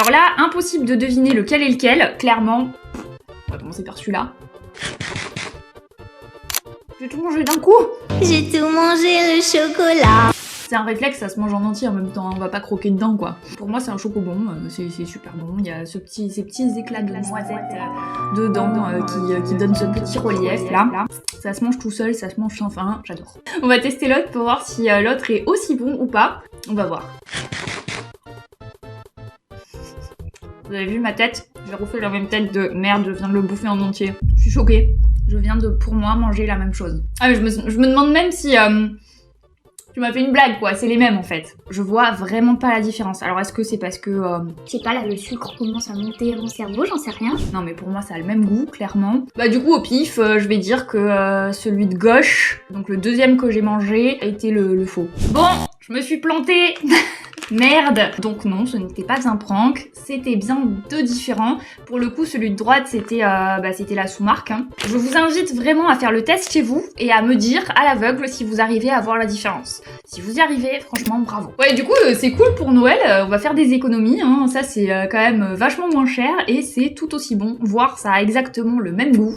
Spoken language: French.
Alors là, impossible de deviner lequel est lequel, clairement. On va commencer par celui-là. J'ai tout mangé d'un coup. J'ai tout mangé le chocolat. C'est un réflexe, ça se mange en entier en même temps, hein. On va pas croquer dedans quoi. Pour moi c'est un chocobon, c'est super bon, il y a ces petits éclats de noisette dedans qui donnent ce petit relief là. Ça se mange tout seul, ça se mange sans fin, j'adore. On va tester l'autre pour voir si l'autre est aussi bon ou pas. On va voir. Vous avez vu ma tête? J'ai refait la même tête de merde, je viens de le bouffer en entier. Je suis choquée. Je viens de, pour moi, manger la même chose. Ah mais je me demande même si... tu m'as fait une blague quoi, c'est les mêmes en fait. Je vois vraiment pas la différence. Alors est-ce que c'est parce que... Je sais pas, là, le sucre commence à monter à mon cerveau, j'en sais rien. Non mais pour moi ça a le même goût, clairement. Bah du coup au pif, je vais dire que celui de gauche, donc le deuxième que j'ai mangé, a été le faux. Bon, je me suis plantée. Merde. Donc non, ce n'était pas un prank, c'était bien deux différents. Pour le coup, celui de droite, c'était la sous-marque. Hein. Je vous invite vraiment à faire le test chez vous et à me dire à l'aveugle si vous arrivez à voir la différence. Si vous y arrivez, franchement, bravo. Ouais, du coup, c'est cool pour Noël, on va faire des économies, hein. Ça c'est quand même vachement moins cher et c'est tout aussi bon, voire ça a exactement le même goût.